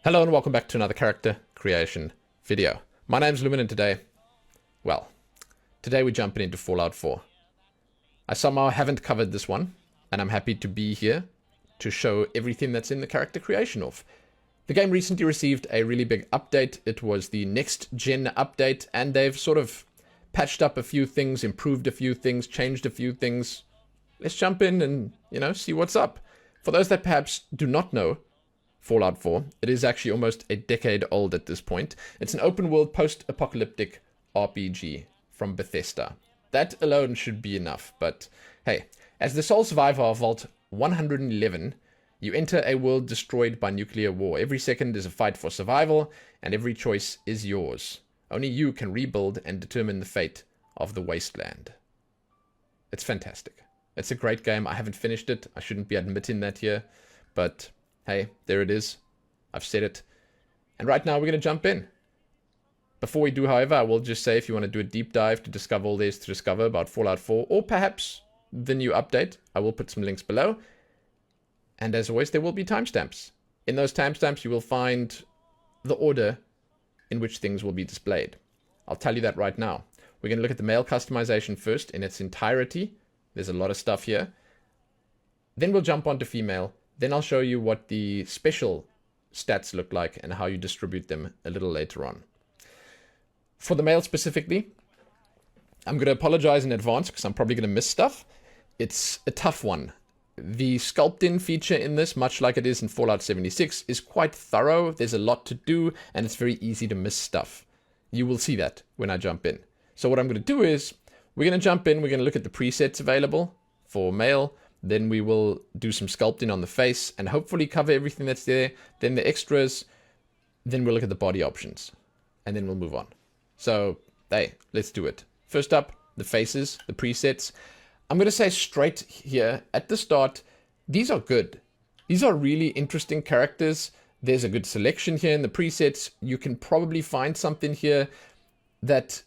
Hello and welcome back to another character creation video. My name's Lumen and today we're jumping into Fallout 4. I somehow haven't covered this one, and I'm happy to be here to show everything that's in the character creation of. The game recently received a really big update. It was the next gen update, and they've sort of patched up a few things, improved a few things, changed a few things. Let's jump in and, see what's up. For those that perhaps do not know Fallout 4, it is actually almost a decade old at this point. It's an open world post-apocalyptic RPG from Bethesda. That alone should be enough, but hey, as the sole survivor of Vault 111, you enter a world destroyed by nuclear war. Every second is a fight for survival, and every choice is yours. Only you can rebuild and determine the fate of the wasteland. It's fantastic. It's a great game. I haven't finished it. I shouldn't be admitting that here, but hey, there it is. I've said it. And right now we're going to jump in. Before we do, however, I will just say if you want to do a deep dive to discover all there is to discover about Fallout 4, or perhaps the new update, I will put some links below. And as always, there will be timestamps. In those timestamps, you will find the order in which things will be displayed. I'll tell you that right now. We're going to look at the male customization first in its entirety. There's a lot of stuff here. Then we'll jump on to female. Then I'll show you what the special stats look like and how you distribute them a little later on. For the male specifically, I'm going to apologize in advance because I'm probably going to miss stuff. It's a tough one. The sculpt-in feature in this, much like it is in Fallout 76, is quite thorough. There's a lot to do, and it's very easy to miss stuff. You will see that when I jump in. So what I'm going to do is, we're going to jump in, we're going to look at the presets available for male, then we will do some sculpting on the face, and hopefully cover everything that's there, then the extras, then we'll look at the body options, and then we'll move on. So, hey, let's do it. First up, the faces, the presets. I'm going to say straight here at the start, these are good. These are really interesting characters. There's a good selection here in the presets. You can probably find something here that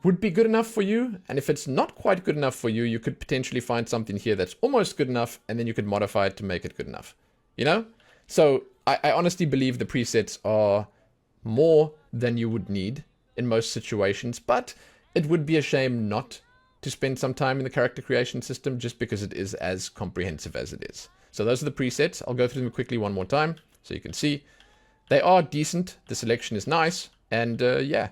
would be good enough for you. And if it's not quite good enough for you, you could potentially find something here that's almost good enough, and then you could modify it to make it good enough. So I honestly believe the presets are more than you would need in most situations, but it would be a shame not to spend some time in the character creation system just because it is as comprehensive as it is. So those are the presets. I'll go through them quickly one more time so you can see. They are decent. The selection is nice. And yeah,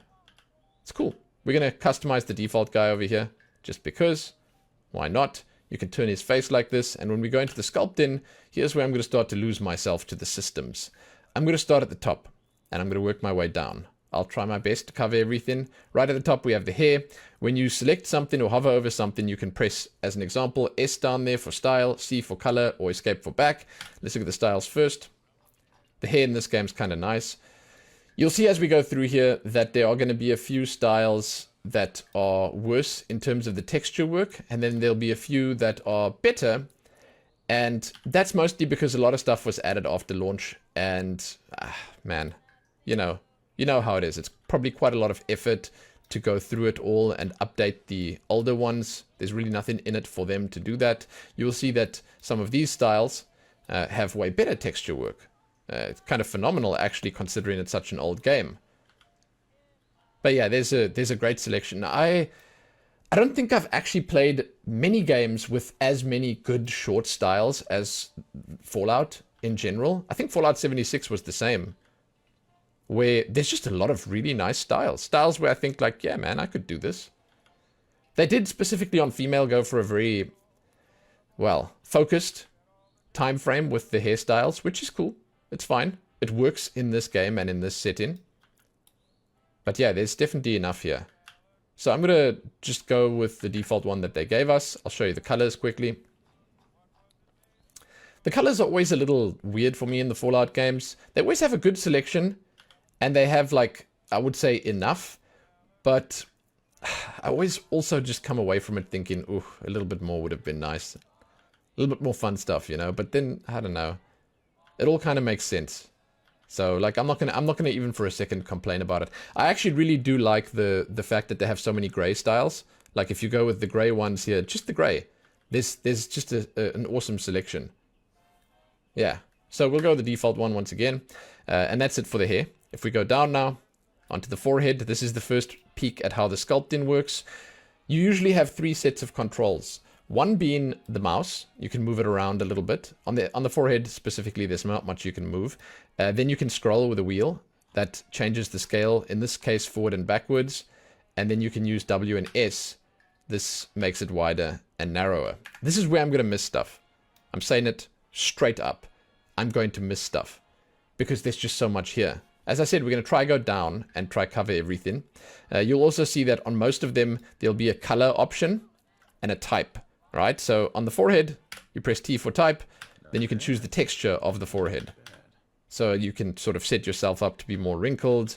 it's cool. We're going to customize the default guy over here just because. Why not? You can turn his face like this. And when we go into the sculpt-in, here's where I'm going to start to lose myself to the systems. I'm going to start at the top and I'm going to work my way down. I'll try my best to cover everything. Right at the top, we have the hair. When you select something or hover over something, you can press, as an example, S down there for style, C for color, or escape for back. Let's look at the styles first. The hair in this game is kind of nice. You'll see as we go through here that there are going to be a few styles that are worse in terms of the texture work, and then there'll be a few that are better. And that's mostly because a lot of stuff was added after launch, and man, you know how it is. It's probably quite a lot of effort to go through it all and update the older ones. There's really nothing in it for them to do that. You'll see that some of these styles have way better texture work. It's kind of phenomenal, actually, considering it's such an old game. But yeah, there's a great selection. I don't think I've actually played many games with as many good short styles as Fallout in general. I think Fallout 76 was the same, where there's just a lot of really nice styles. Styles where I think like, yeah, man, I could do this. They did specifically on female go for a very, focused time frame with the hairstyles, which is cool. It's fine. It works in this game and in this setting. But yeah, there's definitely enough here. So I'm going to just go with the default one that they gave us. I'll show you the colors quickly. The colors are always a little weird for me in the Fallout games. They always have a good selection. And they have, like, I would say enough, but I always also just come away from it thinking, ooh, a little bit more would have been nice. A little bit more fun stuff, but then, I don't know. It all kind of makes sense. So, like, I'm not gonna even for a second complain about it. I actually really do like the fact that they have so many gray styles. Like, if you go with the gray ones here, just the gray, there's just an awesome selection. Yeah. So we'll go with the default one once again. And that's it for the hair. If we go down now onto the forehead, this is the first peek at how the sculpting works. You usually have 3 sets of controls. One being the mouse, you can move it around a little bit. On the forehead specifically, there's not much you can move. Then you can scroll with a wheel. That changes the scale, in this case forward and backwards. And then you can use W and S. This makes it wider and narrower. This is where I'm going to miss stuff. I'm saying it straight up. I'm going to miss stuff because there's just so much here. As I said, we're going to try go down and try cover everything. You'll also see that on most of them, there'll be a color option and a type. Right, so on the forehead, you press T for type, then you can choose the texture of the forehead. So you can sort of set yourself up to be more wrinkled,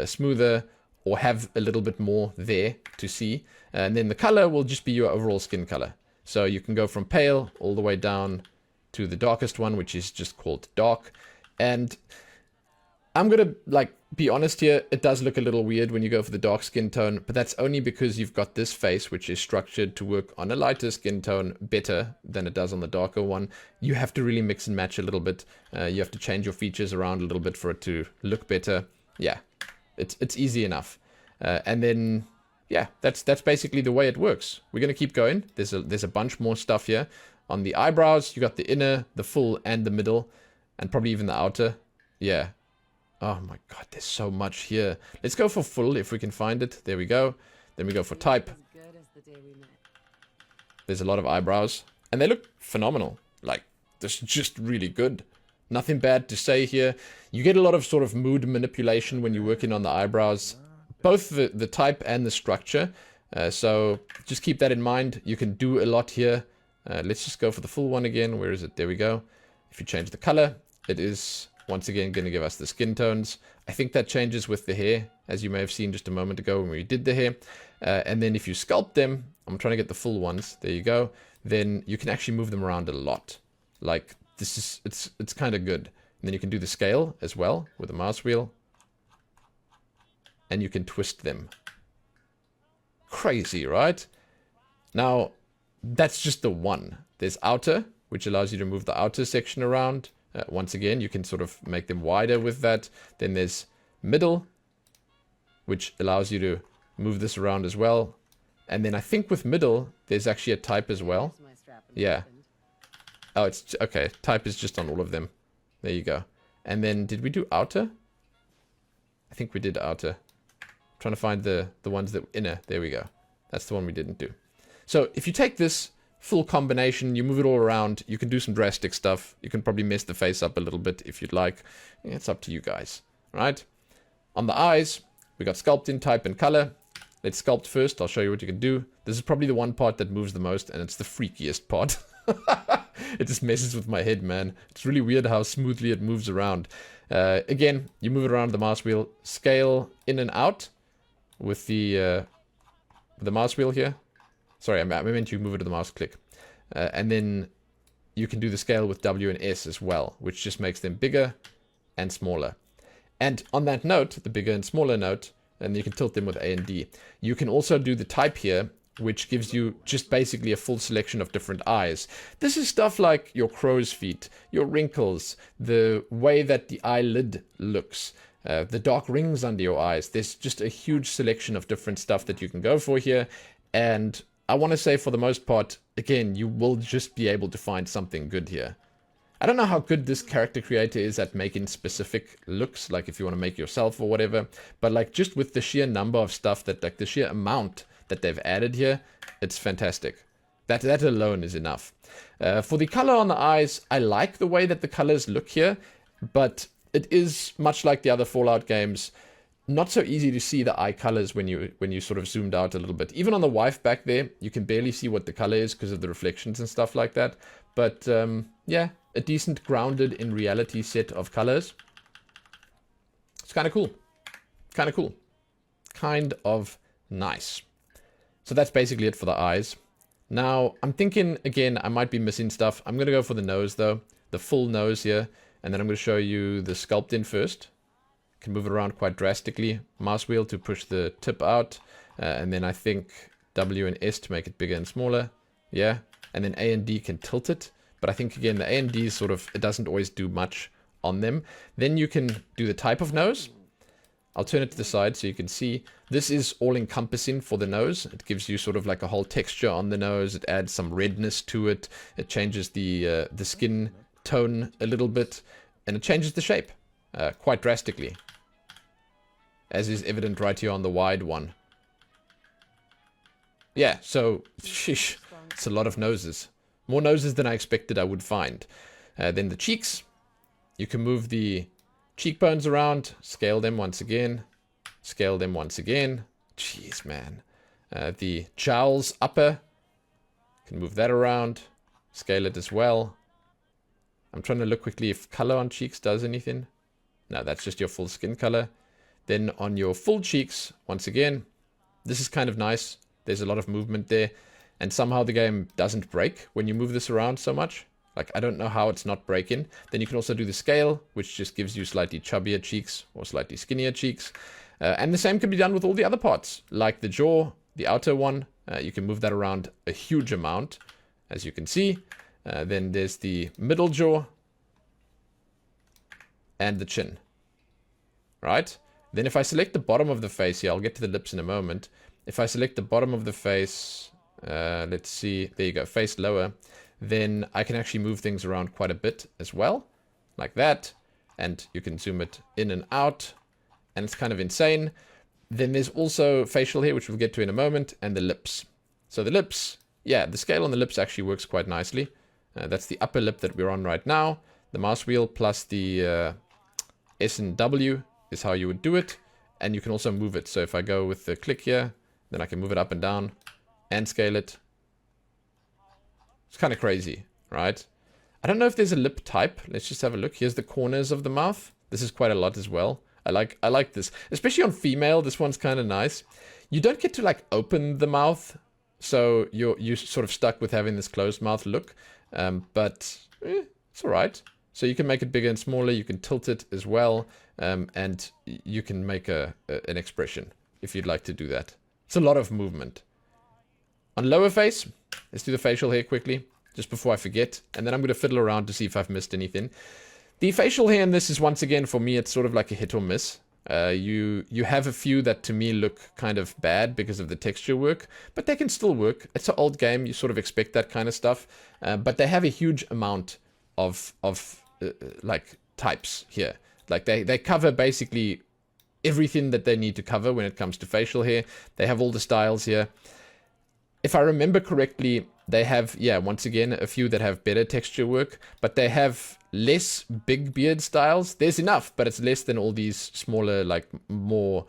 smoother, or have a little bit more there to see. And then the color will just be your overall skin color. So you can go from pale all the way down to the darkest one, which is just called dark. And I'm going to be honest here, it does look a little weird when you go for the dark skin tone, but that's only because you've got this face, which is structured to work on a lighter skin tone better than it does on the darker one. You have to really mix and match a little bit. You have to change your features around a little bit for it to look better. Yeah, it's easy enough. And then, yeah, that's basically the way it works. We're going to keep going. There's a bunch more stuff here. On the eyebrows, you got the inner, the full, and the middle, and probably even the outer. Yeah. Oh my god, there's so much here. Let's go for full if we can find it. There we go. Then we go for type. There's a lot of eyebrows. And they look phenomenal. Like, this is just really good. Nothing bad to say here. You get a lot of sort of mood manipulation when you're working on the eyebrows. Both the type and the structure. So just keep that in mind. You can do a lot here. Let's just go for the full one again. Where is it? There we go. If you change the color, it is once again going to give us the skin tones. I think that changes with the hair, as you may have seen just a moment ago when we did the hair. And then if you sculpt them, I'm trying to get the full ones. There you go. Then you can actually move them around a lot. Like, this is, it's kind of good. And then you can do the scale as well with a mouse wheel. And you can twist them. Crazy, right? Now, that's just the one. There's outer, which allows you to move the outer section around. Once again, you can sort of make them wider with that. Then there's middle, which allows you to move this around as well. And then I think with middle, there's actually a type as well. Yeah. Oh, it's okay. Type is just on all of them. There you go. And then did we do outer? I think we did outer. I'm trying to find the ones that inner. There we go. That's the one we didn't do. So if you take this full combination, you move it all around, you can do some drastic stuff. You can probably mess the face up a little bit if you'd like. It's up to you guys, right? On the eyes, we got sculpting, type, and color. Let's sculpt first. I'll show you what you can do. This is probably the one part that moves the most, and it's the freakiest part. It just messes with my head, man. It's really weird how smoothly it moves around. Again, you move it around the mouse wheel, scale in and out with the mouse wheel here. Sorry, I meant you move it to the mouse click. And then you can do the scale with W and S as well, which just makes them bigger and smaller. And on that note, the bigger and smaller note, and you can tilt them with A and D. You can also do the type here, which gives you just basically a full selection of different eyes. This is stuff like your crow's feet, your wrinkles, the way that the eyelid looks, the dark rings under your eyes. There's just a huge selection of different stuff that you can go for here. And I want to say for the most part, again, you will just be able to find something good here. I don't know how good this character creator is at making specific looks, like if you want to make yourself or whatever, but like just with the sheer number of stuff that, like the sheer amount that they've added here, it's fantastic. That alone is enough. For the color on the eyes, I like the way that the colors look here, but it is much like the other Fallout games, not so easy to see the eye colors when you sort of zoomed out a little bit. Even on the wife back there, you can barely see what the color is because of the reflections and stuff like that. But yeah, a decent grounded in reality set of colors. It's kind of cool. Kind of cool. Kind of nice. So that's basically it for the eyes. Now, I'm thinking, again, I might be missing stuff. I'm going to go for the nose, though. The full nose here. And then I'm going to show you the sculpting first. Can move it around quite drastically. Mouse wheel to push the tip out. And then I think W and S to make it bigger and smaller. Yeah. And then A and D can tilt it. But I think, again, the A and D is sort of, it doesn't always do much on them. Then you can do the type of nose. I'll turn it to the side so you can see. This is all-encompassing for the nose. It gives you sort of like a whole texture on the nose. It adds some redness to it. It changes the skin tone a little bit. And it changes the shape quite drastically. As is evident right here on the wide one. Yeah, so, sheesh, it's a lot of noses. More noses than I expected I would find. Then the cheeks. You can move the cheekbones around, scale them once again, scale them once again. Jeez, man. The jowls upper, can move that around, scale it as well. I'm trying to look quickly if color on cheeks does anything. No, that's just your full skin color. Then on your full cheeks, once again, this is kind of nice. There's a lot of movement there. And somehow the game doesn't break when you move this around so much. Like, I don't know how it's not breaking. Then you can also do the scale, which just gives you slightly chubbier cheeks or slightly skinnier cheeks. And the same can be done with all the other parts, like the jaw, the outer one. You can move that around a huge amount, as you can see. Then there's the middle jaw and the chin. Right? Then if I select the bottom of the face here, I'll get to the lips in a moment. If I select the bottom of the face, let's see, there you go, face lower, then I can actually move things around quite a bit as well, like that. And you can zoom it in and out, and it's kind of insane. Then there's also facial hair, which we'll get to in a moment, and the lips. So the lips, yeah, the scale on the lips actually works quite nicely. That's the upper lip that we're on right now. The mouse wheel plus the S and W is how you would do it. And you can also move it. So if I go with the click here, then I can move it up and down and scale it. It's kind of crazy, right? I don't know if there's a lip type. Let's just have a look. Here's the corners of the mouth. This is quite a lot as well. I like this, especially on female. This one's kind of nice. You don't get to like open the mouth, so you're sort of stuck with having this closed mouth look. But it's all right. So you can make it bigger and smaller. You can tilt it as well, and you can make an expression if you'd like to do that. It's a lot of movement. On lower face, let's do the facial hair quickly, just before I forget, and then I'm going to fiddle around to see if I've missed anything. The facial hair in this is, once again, for me, it's sort of like a hit or miss. You have a few that to me look kind of bad because of the texture work, but they can still work. It's an old game, you sort of expect that kind of stuff, but they have a huge amount of like types here. Like they cover basically everything that they need to cover when it comes to facial hair. They have all the styles here. If I remember correctly, they have, yeah, once again, a few that have better texture work, but they have less big beard styles. There's enough, but it's less than all these smaller, like, more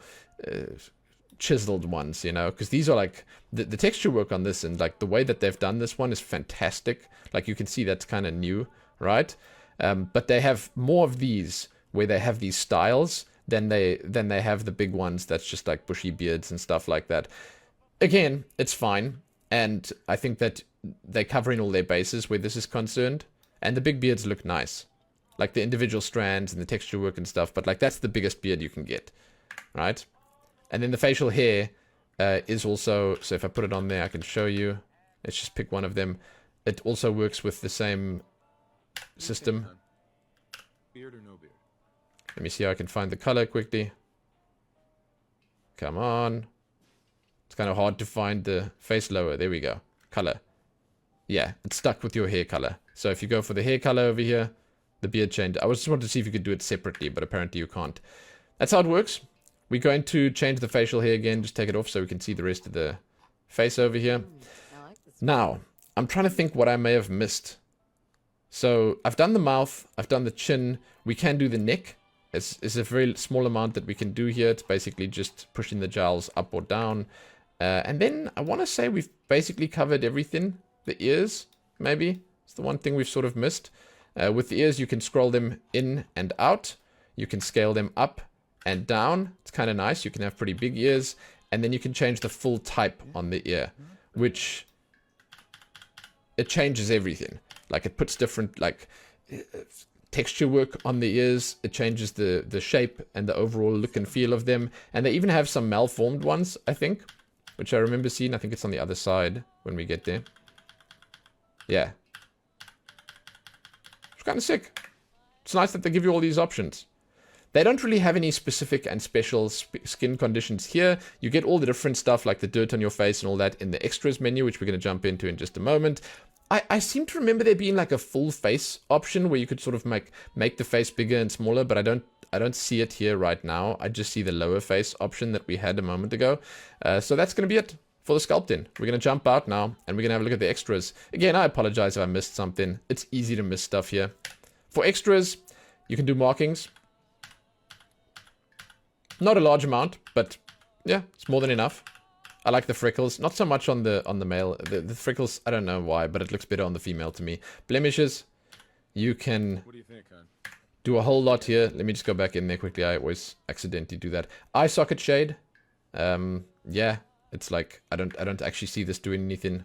chiseled ones, you know, because these are like, the texture work on this and like the way that they've done this one is fantastic. Like you can see that's kind of new, right? But they have more of these where they have these styles than they have the big ones that's just like bushy beards and stuff like that. Again, it's fine, and I think that they're covering all their bases where this is concerned, and the big beards look nice. Like the individual strands and the texture work and stuff, but like that's the biggest beard you can get, right? And then the facial hair is also, so if I put it on there, I can show you. Let's just pick one of them. It also works with the same system. Beard or no beard? Let me see how I can find the color quickly. Come on. It's kind of hard to find the face lower. There we go. Color. Yeah, it's stuck with your hair color. So if you go for the hair color over here, the beard change. I just wanted to see if you could do it separately, but apparently you can't. That's how it works. We're going to change the facial hair again. Just take it off so we can see the rest of the face over here. Now, I'm trying to think what I may have missed. So I've done the mouth. I've done the chin. We can do the neck. It's a very small amount that we can do here. It's basically just pushing the jowls up or down. And then I want to say we've basically covered everything. The ears, maybe. It's the one thing we've sort of missed. With the ears, you can scroll them in and out. You can scale them up and down. It's kind of nice. You can have pretty big ears. And then you can change the full type on the ear, which it changes everything. Like it puts different like texture work on the ears. It changes the shape and the overall look and feel of them. And they even have some malformed ones, I think, which I remember seeing. I think it's on the other side when we get there. Yeah. It's kind of sick. It's nice that they give you all these options. They don't really have any specific and special skin conditions here. You get all the different stuff like the dirt on your face and all that in the extras menu, which we're going to jump into in just a moment. I seem to remember there being like a full face option where you could sort of make the face bigger and smaller, but I don't see it here right now. I just see the lower face option that we had a moment ago. So that's going to be it for the sculpting. We're going to jump out now and we're going to have a look at the extras. Again, I apologize if I missed something. It's easy to miss stuff here. For extras, you can do markings. Not a large amount, but yeah, it's more than enough. I like the freckles. Not so much on the male. The freckles, I don't know why, but it looks better on the female to me. Blemishes, you can What do you think, hon? do a whole lot here. Let me just go back in there quickly. I always accidentally do that. Eye socket shade. Yeah, it's like I don't actually see this doing anything.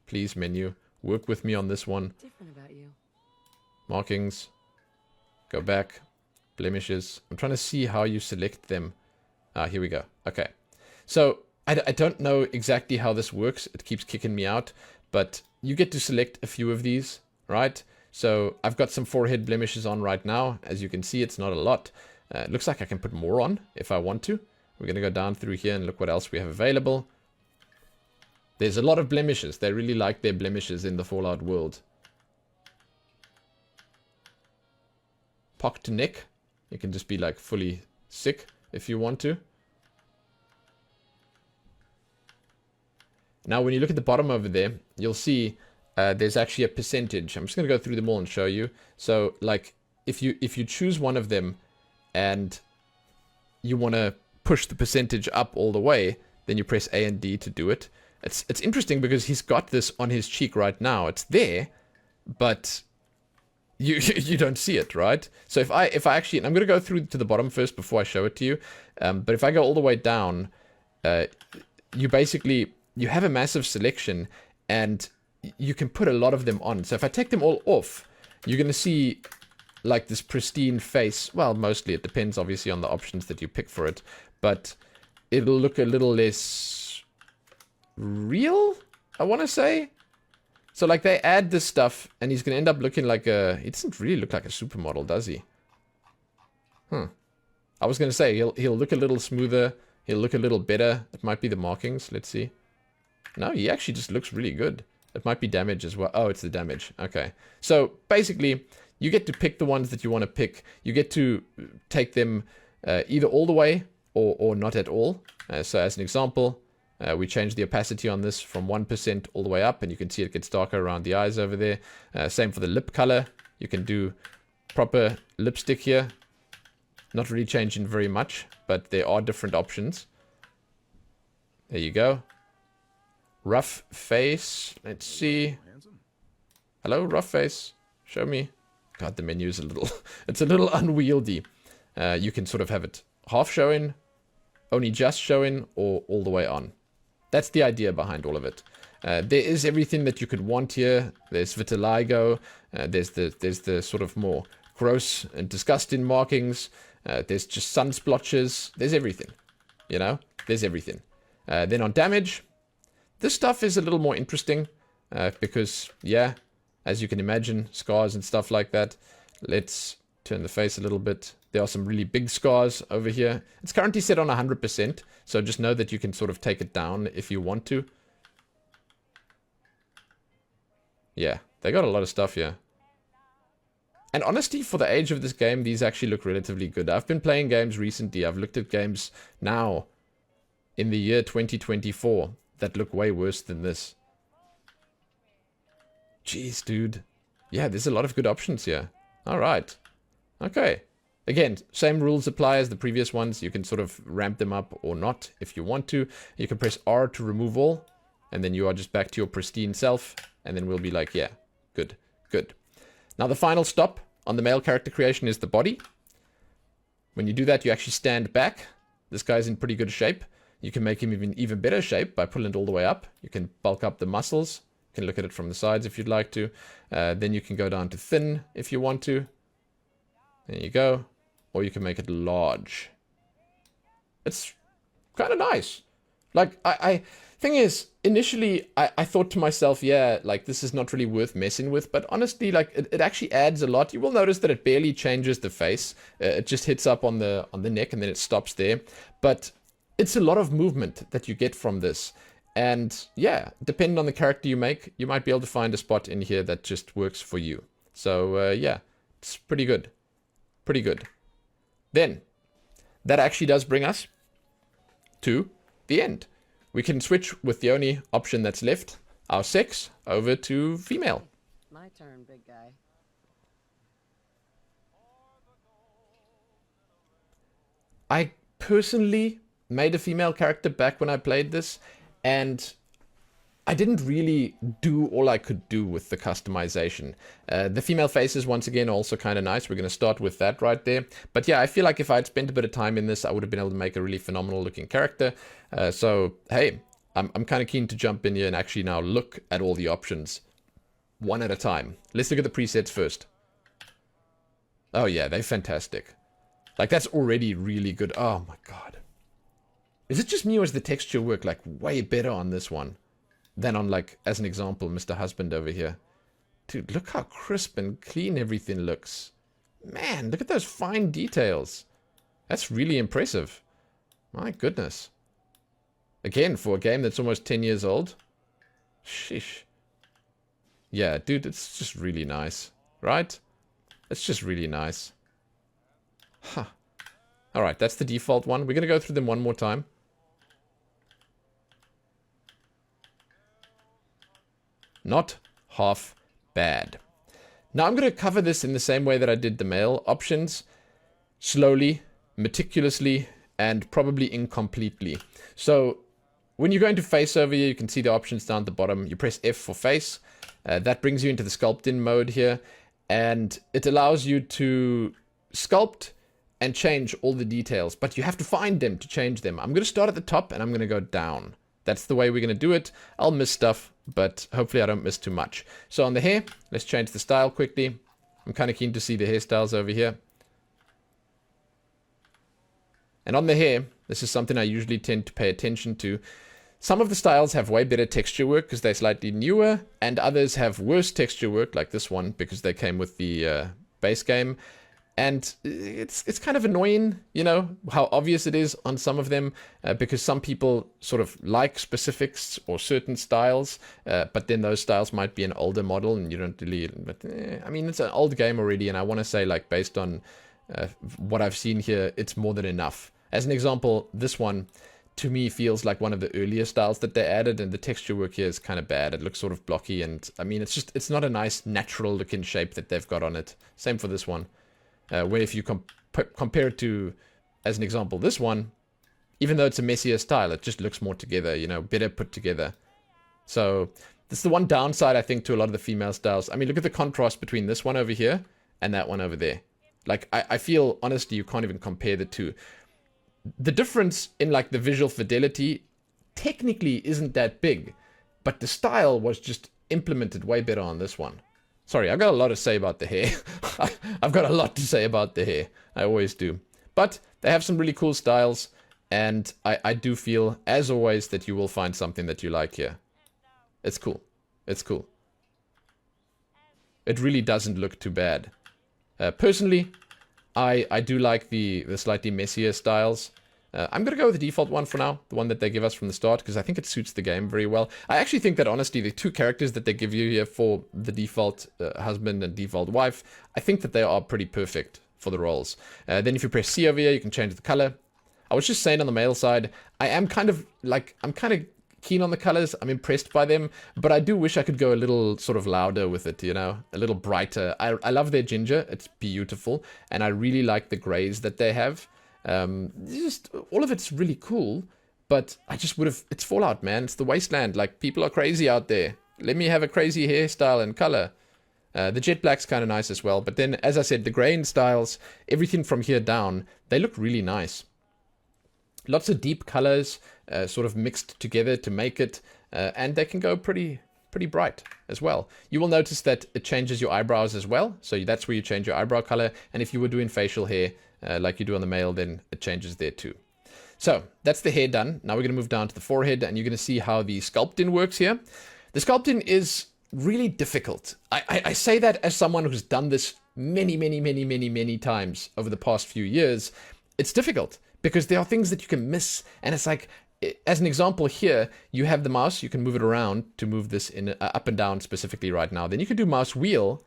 Please, menu, work with me on this one. Different about you. Markings. Go back. Blemishes. I'm trying to see how you select them. Ah, here we go. Okay. So I don't know exactly how this works. It keeps kicking me out, but you get to select a few of these, right? So I've got some forehead blemishes on right now. As you can see, it's not a lot. It looks like I can put more on if I want to. We're going to go down through here and look what else we have available. There's a lot of blemishes. They really like their blemishes in the Fallout world. Pock to neck. You can just be like fully sick if you want to. Now, when you look at the bottom over there, you'll see there's actually a percentage. I'm just going to go through them all and show you. So, like, if you choose one of them and you want to push the percentage up all the way, then you press A and D to do it. It's interesting because he's got this on his cheek right now. It's there, but you don't see it, right? So if I actually, and I'm going to go through to the bottom first before I show it to you. But if I go all the way down, you have a massive selection and you can put a lot of them on. So if I take them all off, you're going to see like this pristine face. Well, mostly it depends obviously on the options that you pick for it, but it'll look a little less real, I want to say. So like they add this stuff and he's going to end up looking like he doesn't really look like a supermodel, does he? I was going to say he'll look a little smoother. He'll look a little better. It might be the markings. Let's see. No, he actually just looks really good. It might be damage as well. Oh, it's the damage. Okay. So basically, you get to pick the ones that you want to pick. You get to take them either all the way or not at all. So as an example, we changed the opacity on this from 1% all the way up, and you can see it gets darker around the eyes over there. Same for the lip color. You can do proper lipstick here. Not really changing very much, but there are different options. There you go. Rough face. Let's see. Handsome. Hello, rough face. Show me. God, the menu is a little... it's a little unwieldy. You can sort of have it half showing, only just showing, or all the way on. That's the idea behind all of it. There is everything that you could want here. There's vitiligo. There's the sort of more gross and disgusting markings. There's just sun splotches. There's everything. You know? There's everything. Then on damage, this stuff is a little more interesting because, yeah, as you can imagine, scars and stuff like that. Let's turn the face a little bit. There are some really big scars over here. It's currently set on 100%, so just know that you can sort of take it down if you want to. Yeah, they got a lot of stuff here. And honestly, for the age of this game, these actually look relatively good. I've been playing games recently. I've looked at games now in the year 2024 that look way worse than this. Jeez, dude. Yeah, there's a lot of good options here. All right. Okay. Again, same rules apply as the previous ones. You can sort of ramp them up or not if you want to. You can press R to remove all, and then you are just back to your pristine self, and then we'll be like, yeah, good, good. Now the final stop on the male character creation is the body. When you do that, you actually stand back. This guy's in pretty good shape. You can make him even better shape by pulling it all the way up. You can bulk up the muscles. You can look at it from the sides if you'd like to. Then you can go down to thin if you want to. There you go. Or you can make it large. It's kind of nice. Like, thing is, initially, I thought to myself, yeah, like, this is not really worth messing with, but honestly, like, it actually adds a lot. You will notice that it barely changes the face. It just hits up on the neck, and then it stops there. But it's a lot of movement that you get from this. And, yeah, depending on the character you make, you might be able to find a spot in here that just works for you. So, yeah, it's pretty good. Pretty good. Then, that actually does bring us to the end. We can switch with the only option that's left, our sex, over to female. My turn, big guy. I personally made a female character back when I played this, and I didn't really do all I could do with the customization. The female faces, once again, are also kind of nice. We're going to start with that right there. But yeah, I feel like if I'd spent a bit of time in this, I would have been able to make a really phenomenal looking character. So, hey, I'm kind of keen to jump in here and actually now look at all the options one at a time. Let's look at the presets first. Oh yeah, they're fantastic. Like, that's already really good. Oh my god. Is it just me or is the texture work like way better on this one than on, like, as an example, Mr. Husband over here? Dude, look how crisp and clean everything looks. Man, look at those fine details. That's really impressive. My goodness. Again, for a game that's almost 10 years old. Sheesh. Yeah, dude, it's just really nice. Right? It's just really nice. Huh. Alright, that's the default one. We're going to go through them one more time. Not half bad. Now I'm going to cover this in the same way that I did the male options. Slowly, meticulously, and probably incompletely. So, when you're going to face over here, you can see the options down at the bottom. You press F for face. That brings you into the sculpt in mode here. And it allows you to sculpt and change all the details. But you have to find them to change them. I'm going to start at the top and I'm going to go down. That's the way we're going to do it. I'll miss stuff, but hopefully I don't miss too much. So on the hair, let's change the style quickly. I'm kind of keen to see the hairstyles over here. And on the hair, this is something I usually tend to pay attention to. Some of the styles have way better texture work because they're slightly newer, and others have worse texture work, like this one, because they came with the base game. And it's kind of annoying, you know, how obvious it is on some of them, because some people sort of like specifics or certain styles, but then those styles might be an older model and you don't really, but I mean, it's an old game already, and I want to say, like, based on what I've seen here, it's more than enough. As an example, this one, to me, feels like one of the earlier styles that they added, and the texture work here is kind of bad. It looks sort of blocky, and I mean, it's not a nice, natural looking shape that they've got on it. Same for this one. Where if you compare it to, as an example, this one, even though it's a messier style, it just looks more together, you know, better put together. So, this is the one downside, I think, to a lot of the female styles. I mean, look at the contrast between this one over here and that one over there. Like, I feel, honestly, you can't even compare the two. The difference in, like, the visual fidelity technically isn't that big, but the style was just implemented way better on this one. Sorry, I've got a lot to say about the hair. I've got a lot to say about the hair. I always do. But they have some really cool styles, and I do feel, as always, that you will find something that you like here. It's cool. It's cool. It really doesn't look too bad. Personally, I do like the slightly messier styles. I'm going to go with the default one for now, the one that they give us from the start, because I think it suits the game very well. I actually think that, honestly, the two characters that they give you here for the default husband and default wife, I think that they are pretty perfect for the roles. Then if you press C over here, you can change the color. I was just saying on the male side, I'm kind of keen on the colors. I'm impressed by them, but I do wish I could go a little sort of louder with it, you know, a little brighter. I love their ginger. It's beautiful, and I really like the grays that they have. Just all of it's really cool, but I just would have, it's Fallout, man. It's the wasteland. Like, people are crazy out there. Let me have a crazy hairstyle and color. The jet black's kind of nice as well, but then, as I said, the grain styles, everything from here down, they look really nice. Lots of deep colors, sort of mixed together to make it, and they can go pretty bright as well. You will notice that it changes your eyebrows as well, so that's where you change your eyebrow color, and if you were doing facial hair, like you do on the male, then it changes there too. So that's the hair done. Now we're going to move down to the forehead, and you're going to see how the sculpting works here. The sculpting is really difficult. I say that as someone who's done this many times over the past few years. It's difficult because there are things that you can miss, and it's like, as an example here, you have the mouse, you can move it around to move this in up and down specifically right now. Then you can do mouse wheel,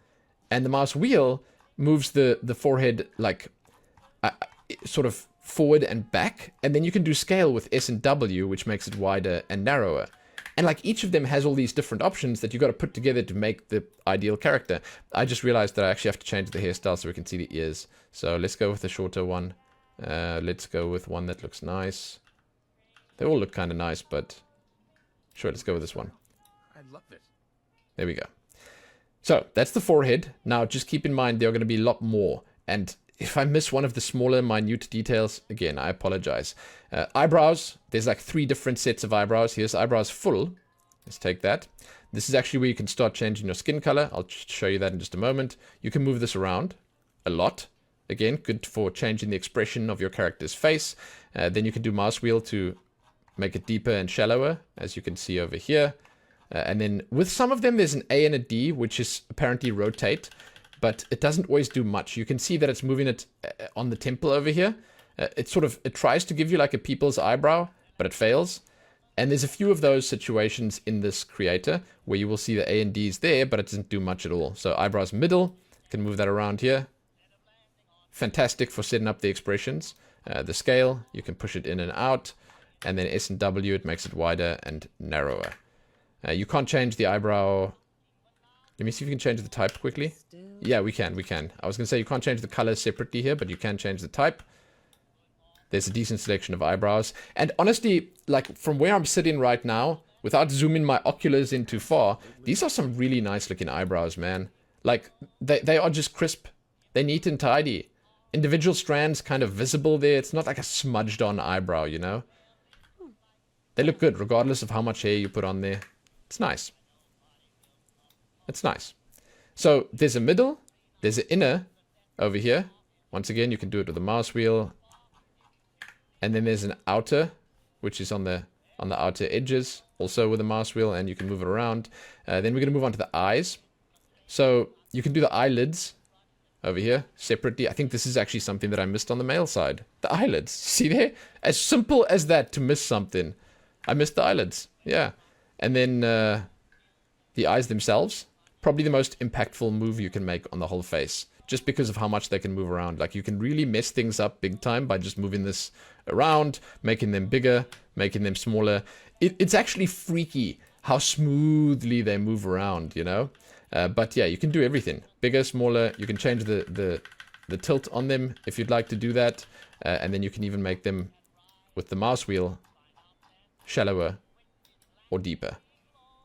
and the mouse wheel moves the forehead like sort of forward and back, and then you can do scale with S and W, which makes it wider and narrower. And like each of them has all these different options that you got to put together to make the ideal character. I just realized that I actually have to change the hairstyle so we can see the ears. So let's go with the shorter one. Let's go with one that looks nice. They all look kind of nice, but sure, let's go with this one. I love it. There we go. So that's the forehead. Now just keep in mind there are going to be a lot more. And if I miss one of the smaller, minute details, again, I apologize. Eyebrows, there's like 3 different sets of eyebrows. Here's eyebrows full. Let's take that. This is actually where you can start changing your skin color. I'll show you that in just a moment. You can move this around a lot. Again, good for changing the expression of your character's face. Then you can do mouse wheel to make it deeper and shallower, as you can see over here. And then with some of them, there's an A and a D, which is apparently rotate. But it doesn't always do much. You can see that it's moving it on the temple over here. It tries to give you like a people's eyebrow, but it fails. And there's a few of those situations in this creator where you will see the A and D's there, but it doesn't do much at all. So eyebrows middle, you can move that around here. Fantastic for setting up the expressions. The scale, you can push it in and out. And then S and W, it makes it wider and narrower. You can't change the eyebrow. Let me see if we can change the type quickly. Yeah, we can. I was going to say you can't change the color separately here, but you can change the type. There's a decent selection of eyebrows. And honestly, like from where I'm sitting right now, without zooming my oculars in too far, these are some really nice looking eyebrows, man. Like, they are just crisp. They're neat and tidy. Individual strands kind of visible there. It's not like a smudged on eyebrow, you know? They look good, regardless of how much hair you put on there. It's nice. It's nice. So there's a middle, there's an inner over here. Once again, you can do it with the mouse wheel. And then there's an outer, which is on the outer edges, also with a mouse wheel, and you can move it around. Then we're going to move on to the eyes. So you can do the eyelids over here separately. I think this is actually something that I missed on the male side. The eyelids. See there? As simple as that to miss something. I missed the eyelids. Yeah. And then the eyes themselves. Probably the most impactful move you can make on the whole face, just because of how much they can move around. Like, you can really mess things up big time by just moving this around, making them bigger, making them smaller. It's actually freaky how smoothly they move around, you know? But yeah, you can do everything. Bigger, smaller. You can change the tilt on them if you'd like to do that. And then you can even make them, with the mouse wheel, shallower or deeper.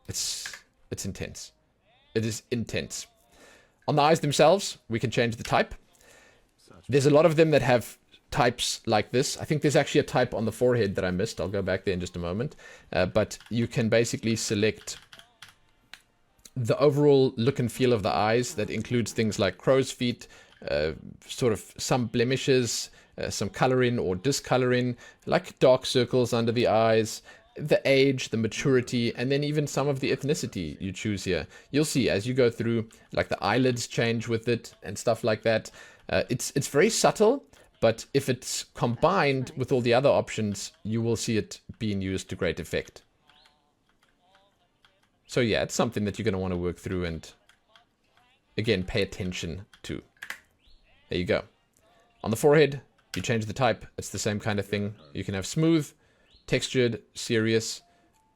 It's intense. It is intense. On the eyes themselves, we can change the type. There's a lot of them that have types like this. I think there's actually a type on the forehead that I missed. I'll go back there in just a moment. But you can basically select the overall look and feel of the eyes. That includes things like crow's feet, sort of some blemishes, some coloring or discoloring, like dark circles under the eyes, the age, the maturity, and then even some of the ethnicity you choose here. You'll see as you go through, like the eyelids change with it and stuff like that. It's very subtle, but if it's combined with all the other options, you will see it being used to great effect. So yeah, it's something that you're going to want to work through and, again, pay attention to. There you go. On the forehead, you change the type. It's the same kind of thing. You can have smooth, textured, serious,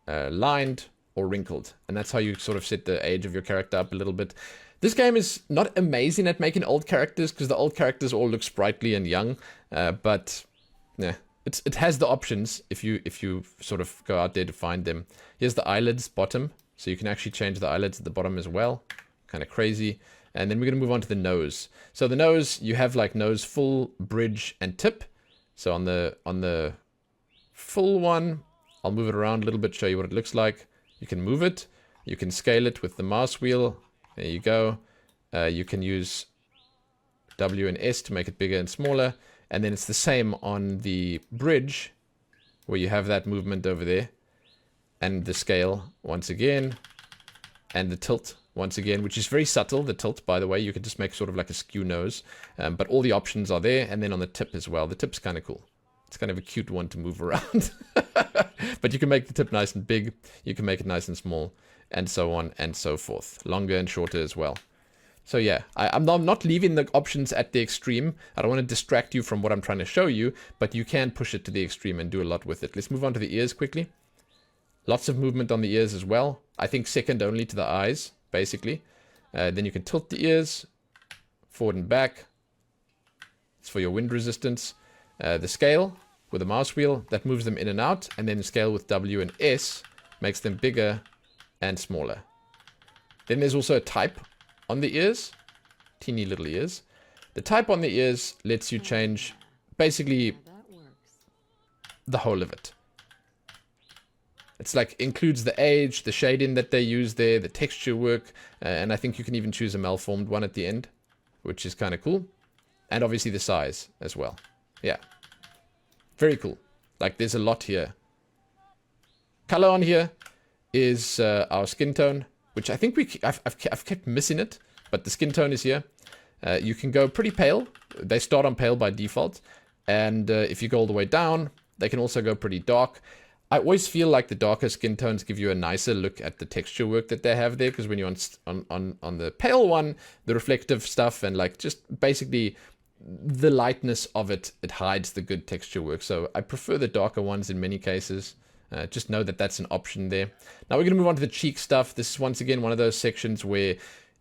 lined, or wrinkled. And that's how you sort of set the age of your character up a little bit. This game is not amazing at making old characters, because the old characters all look sprightly and young. But yeah, it has the options if you sort of go out there to find them. Here's the eyelids bottom. So you can actually change the eyelids at the bottom as well. Kind of crazy. And then we're going to move on to the nose. So the nose, you have like nose full, bridge, and tip. So on the full one, I'll move it around a little bit, show you what it looks like. You can move it. You can scale it with the mouse wheel. There you go. You can use W and S to make it bigger and smaller. And then it's the same on the bridge. where you have that movement over there, and the scale once again, and the tilt once again, which is very subtle. The tilt, by the way, you can just make sort of like a skew nose, but all the options are there, and then on the tip as well. The tip's kind of cool. It's kind of a cute one to move around. But you can make the tip nice and big, you can make it nice and small, and so on and so forth. Longer and shorter as well. So yeah, I'm not leaving the options at the extreme. I don't want to distract you from what I'm trying to show you, but you can push it to the extreme and do a lot with it. Let's move on to the ears quickly. Lots of movement on the ears as well. I think second only to the eyes, basically. Then you can tilt the ears forward and back. It's for your wind resistance. The scale with the mouse wheel, that moves them in and out. And then the scale with W and S makes them bigger and smaller. Then there's also a type on the ears. Teeny little ears. The type on the ears lets you change basically the whole of it. It's like includes the age, the shading that they use there, the texture work, and I think you can even choose a malformed one at the end, which is kind of cool. And obviously the size as well. Yeah. Very cool. Like there's a lot here. Color on here is our skin tone, which I think I've kept missing it, but the skin tone is here. You can go pretty pale. They start on pale by default. And if you go all the way down, they can also go pretty dark. I always feel like the darker skin tones give you a nicer look at the texture work that they have there, because when you're on the pale one, the reflective stuff and like just basically the lightness of it hides the good texture work. So I prefer the darker ones in many cases. Just know that that's an option there. Now we're going to move on to the cheek stuff. This is once again one of those sections where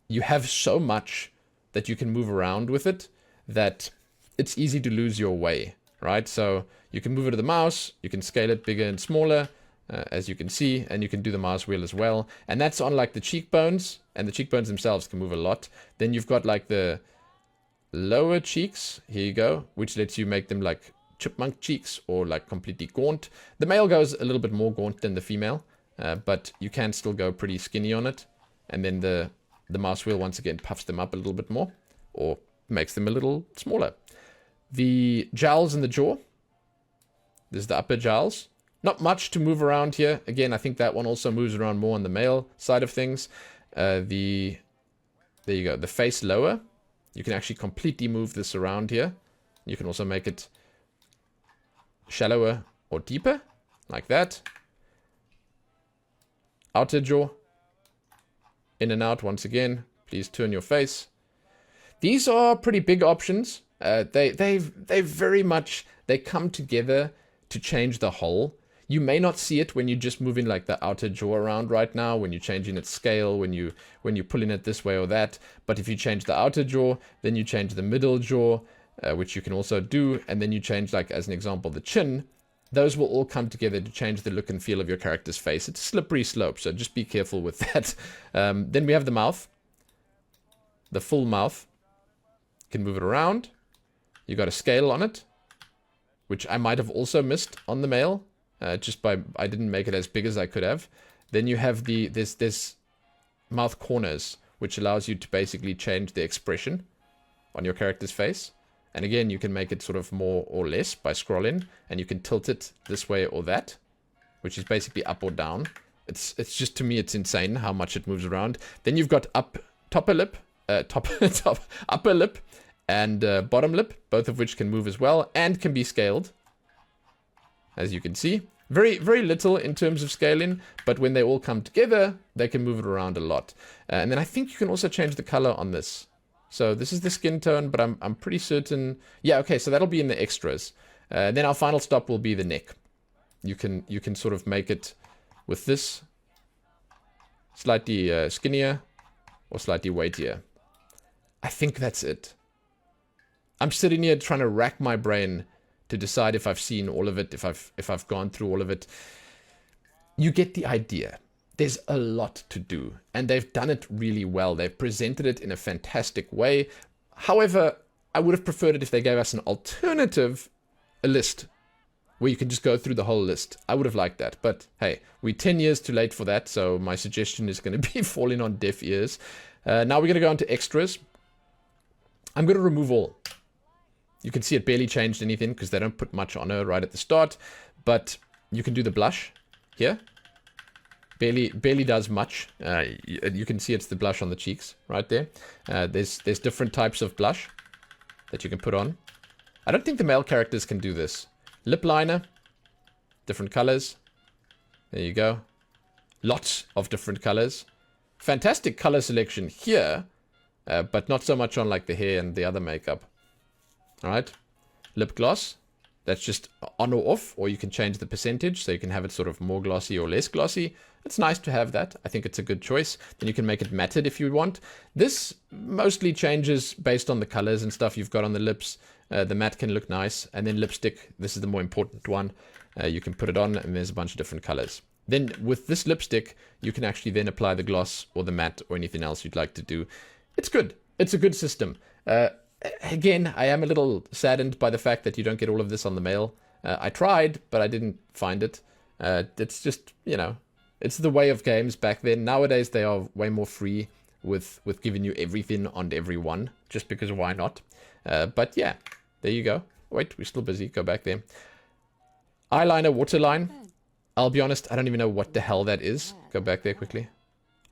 you have so much that you can move around with it that it's easy to lose your way, right? So you can move it to the mouse, you can scale it bigger and smaller, as you can see, and you can do the mouse wheel as well. And that's on like the cheekbones, and the cheekbones themselves can move a lot. Then you've got like the lower cheeks, here you go, which lets you make them like chipmunk cheeks or like completely gaunt. The male goes a little bit more gaunt than the female, but you can still go pretty skinny on it. And then the mouse wheel once again puffs them up a little bit more, or makes them a little smaller. The jowls in the jaw. There's the upper jowls. Not much to move around here. Again, I think that one also moves around more on the male side of things. There you go. The face lower. You can actually completely move this around here. You can also make it shallower or deeper, like that. Outer jaw. In and out once again. Please turn your face. These are pretty big options. They very much, they come together to change the whole. You may not see it when you're just moving like the outer jaw around right now, when you're changing its scale, when you're pulling it this way or that. But if you change the outer jaw, then you change the middle jaw, which you can also do, and then you change, like as an example, the chin. Those will all come together to change the look and feel of your character's face. It's a slippery slope, so just be careful with that. Then we have the mouth. The full mouth. You can move it around. You got a scale on it, which I might have also missed on the male, just by I didn't make it as big as I could have. Then you have this mouth corners, which allows you to basically change the expression on your character's face. And again, you can make it sort of more or less by scrolling, and you can tilt it this way or that, which is basically up or down. It's just, to me, it's insane how much it moves around. Then you've got upper lip, and bottom lip, both of which can move as well and can be scaled, as you can see. Very, very little in terms of scaling, but when they all come together, they can move it around a lot. And then I think you can also change the color on this. So this is the skin tone, but I'm pretty certain. Yeah, okay, so that'll be in the extras. Then our final stop will be the neck. You can sort of make it with this slightly skinnier or slightly weightier. I think that's it. I'm sitting here trying to rack my brain to decide if I've seen all of it, if I've gone through all of it. You get the idea. There's a lot to do, and they've done it really well. They've presented it in a fantastic way. However, I would have preferred it if they gave us an alternative, a list, where you can just go through the whole list. I would have liked that, but hey, we're 10 years too late for that, so my suggestion is going to be falling on deaf ears. Now we're going to go into extras. I'm going to remove all. You can see it barely changed anything because they don't put much on her right at the start, but You can do the blush here. Barely does much. You can see it's the blush on the cheeks right there. There's different types of blush that you can put on. I don't think the male characters can do this. Lip liner, different colors. There you go. Lots of different colors. Fantastic color selection here, but not so much on like the hair and the other makeup. All right. Lip gloss. That's just on or off, or you can change the percentage so you can have it sort of more glossy or less glossy. It's nice to have that. I think it's a good choice. Then you can make it matted if you want. This mostly changes based on the colors and stuff you've got on the lips. The matte can look nice. And then lipstick, this is the more important one. You can put it on and there's a bunch of different colors. Then with this lipstick, you can actually then apply the gloss or the matte or anything else you'd like to do. It's good. It's a good system. Again, I am a little saddened by the fact that you don't get all of this on the mail. I tried, but I didn't find it. It's just, you know, it's the way of games back then. Nowadays, they are way more free with giving you everything on everyone, just because why not? But yeah, there you go. Wait, we're still busy. Go back there. Eyeliner, waterline. I'll be honest, I don't even know what the hell that is. Go back there quickly.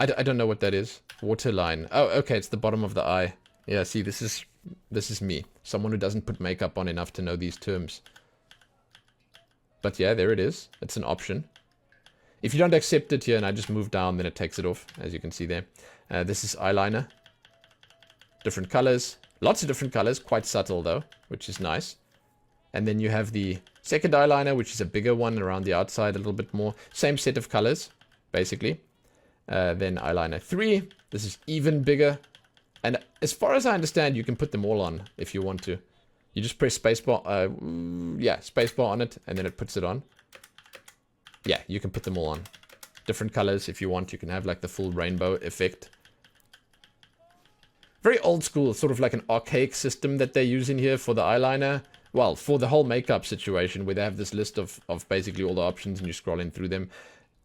I don't know what that is. Waterline. Oh, okay, it's the bottom of the eye. Yeah, see, this is me. Someone who doesn't put makeup on enough to know these terms. But yeah, there it is. It's an option. If you don't accept it here and I just move down, then it takes it off, as you can see there. This is eyeliner. Different colors. Lots of different colors. Quite subtle, though, which is nice. And then you have the second eyeliner, which is a bigger one around the outside, a little bit more. Same set of colors, basically. Then eyeliner 3. This is even bigger. And as far as I understand, you can put them all on if you want to. You just press spacebar, spacebar on it, and then it puts it on. Yeah, you can put them all on. Different colors if you want. You can have like the full rainbow effect. Very old school, sort of like an archaic system that they're using here for the eyeliner. Well, for the whole makeup situation where they have this list of basically all the options and you're scrolling through them.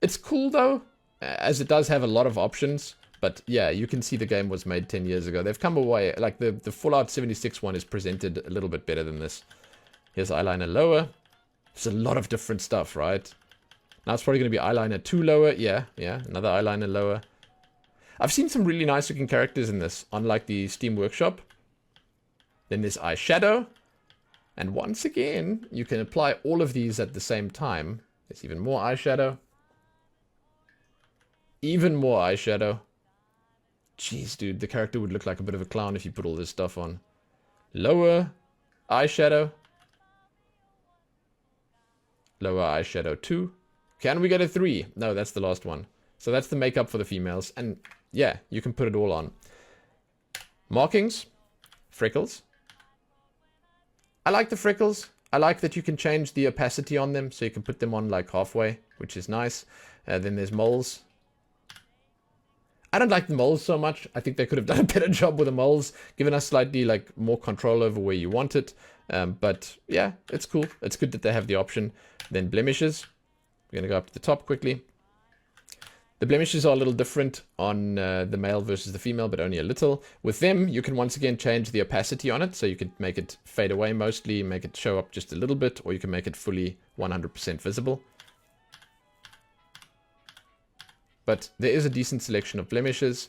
It's cool though, as it does have a lot of options. But yeah, you can see the game was made 10 years ago. They've come away, like the Fallout 76 one is presented a little bit better than this. Here's eyeliner lower. There's a lot of different stuff, right? Now it's probably going to be eyeliner 2 lower. Yeah, another eyeliner lower. I've seen some really nice looking characters in this, unlike the Steam Workshop. Then there's eyeshadow. And once again, you can apply all of these at the same time. There's even more eyeshadow. Even more eyeshadow. Jeez, dude, the character would look like a bit of a clown if you put all this stuff on. Lower eyeshadow. Lower eyeshadow 2. Can we get a 3? No, that's the last one. So that's the makeup for the females. And yeah, you can put it all on. Markings. Freckles. I like the freckles. I like that you can change the opacity on them. So you can put them on like halfway, which is nice. Then there's moles. I don't like the moles so much. I think they could have done a better job with the moles, given us slightly like more control over where you want it. But yeah, it's cool. It's good that they have the option. Then blemishes. We're going to go up to the top quickly. The blemishes are a little different on the male versus the female, but only a little. With them, you can once again change the opacity on it. So you can make it fade away mostly, make it show up just a little bit, or you can make it fully 100% visible. But there is a decent selection of blemishes,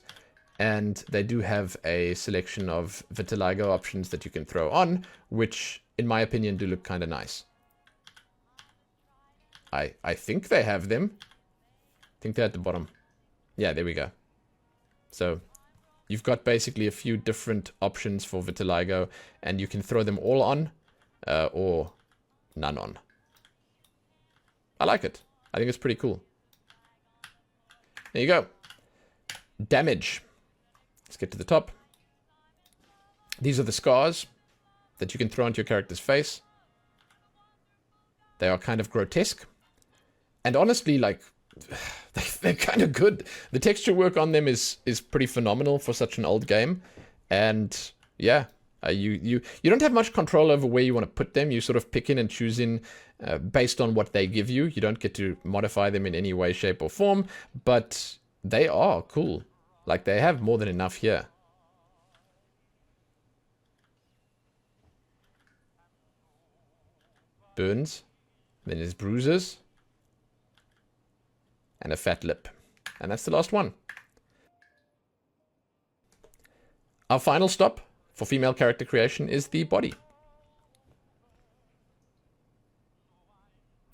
and they do have a selection of vitiligo options that you can throw on, which, in my opinion, do look kind of nice. I think they have them. I think they're at the bottom. Yeah, there we go. So you've got basically a few different options for vitiligo, and you can throw them all on, or none on. I like it. I think it's pretty cool. There you go. Damage. Let's get to the top. These are the scars that you can throw onto your character's face. They are kind of grotesque. And honestly, like, they're kind of good. The texture work on them is pretty phenomenal for such an old game. And yeah, you don't have much control over where you want to put them. You sort of pick in and choose in based on what they give you. You don't get to modify them in any way, shape, or form. But they are cool. Like, they have more than enough here. Burns. Then there's bruises. and a fat lip. And that's the last one. Our final stop for female character creation is the body.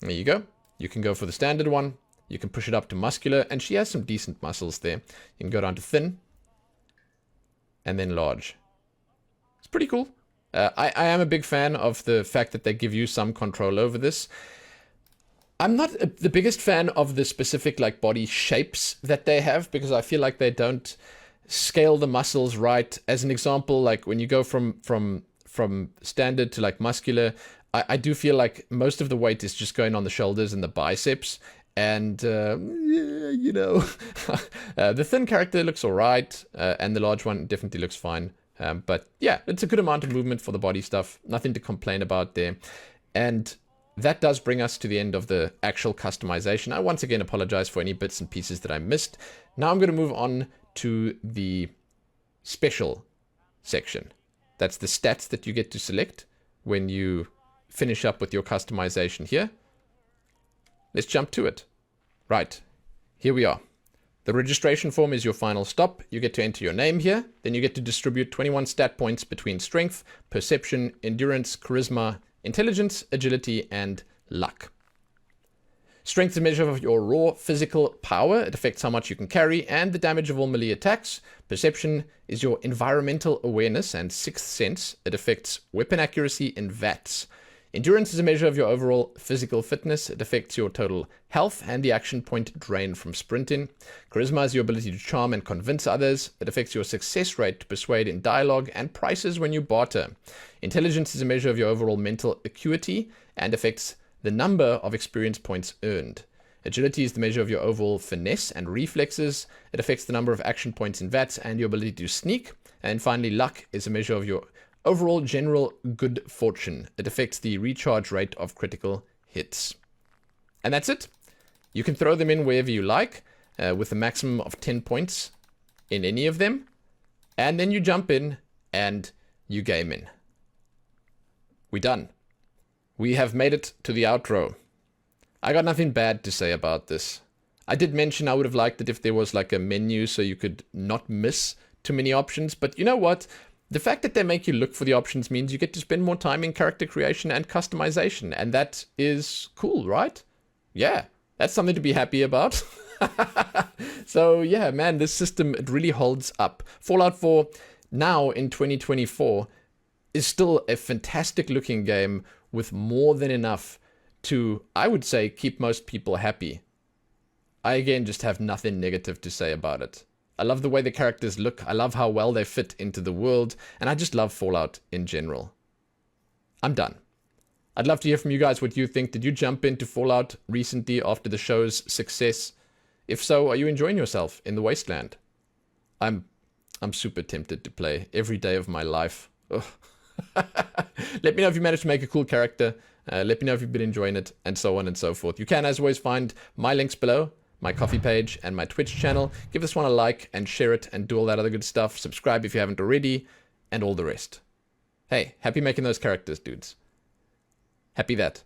There you go. You can go for the standard one. You can push it up to muscular, and she has some decent muscles there. You can go down to thin, and then large. It's pretty cool. I am a big fan of the fact that they give you some control over this. I'm not the biggest fan of the specific like body shapes that they have, because I feel like they don't scale the muscles right. As an example, like when you go from standard to like muscular, I do feel like most of the weight is just going on the shoulders and the biceps. And, you know, the thin character looks all right, and the large one definitely looks fine. But yeah, it's a good amount of movement for the body stuff. Nothing to complain about there. And that does bring us to the end of the actual customization. I once again apologize for any bits and pieces that I missed. Now I'm going to move on to the special section. That's the stats that you get to select when you finish up with your customization here. Let's jump to it. Right, here we are. The registration form is your final stop. You get to enter your name here. Then you get to distribute 21 stat points between strength, perception, endurance, charisma, intelligence, agility, and luck. Strength is a measure of your raw physical power. It affects how much you can carry and the damage of all melee attacks. Perception is your environmental awareness and sixth sense. It affects weapon accuracy in VATs. Endurance is a measure of your overall physical fitness. It affects your total health and the action point drain from sprinting. Charisma is your ability to charm and convince others. It affects your success rate to persuade in dialogue and prices when you barter. Intelligence is a measure of your overall mental acuity and affects the number of experience points earned. Agility is the measure of your overall finesse and reflexes. It affects the number of action points in VATs and your ability to sneak. And finally, luck is a measure of your overall general good fortune. It affects the recharge rate of critical hits. And that's it. You can throw them in wherever you like, with a maximum of 10 points in any of them. And then you jump in and you game in. We're done. We have made it to the outro. I got nothing bad to say about this. I did mention I would have liked it if there was like a menu so you could not miss too many options. But you know what? The fact that they make you look for the options means you get to spend more time in character creation and customization. And that is cool, right? Yeah, that's something to be happy about. So yeah, man, this system, it really holds up. Fallout 4 now in 2024 is still a fantastic looking game with more than enough to, I would say, keep most people happy. I again just have nothing negative to say about it. I love the way the characters look. I love how well they fit into the world. And I just love Fallout in general. I'm done. I'd love to hear from you guys what you think. Did you jump into Fallout recently after the show's success? If so, are you enjoying yourself in the wasteland? I'm super tempted to play every day of my life. Let me know if you managed to make a cool character. Let me know if you've been enjoying it, and so on and so forth. You can, as always, find my links below. My coffee page and my Twitch channel. Give this one a like and share it and do all that other good stuff. Subscribe if you haven't already, and all the rest. Hey, happy making those characters, dudes. Happy that.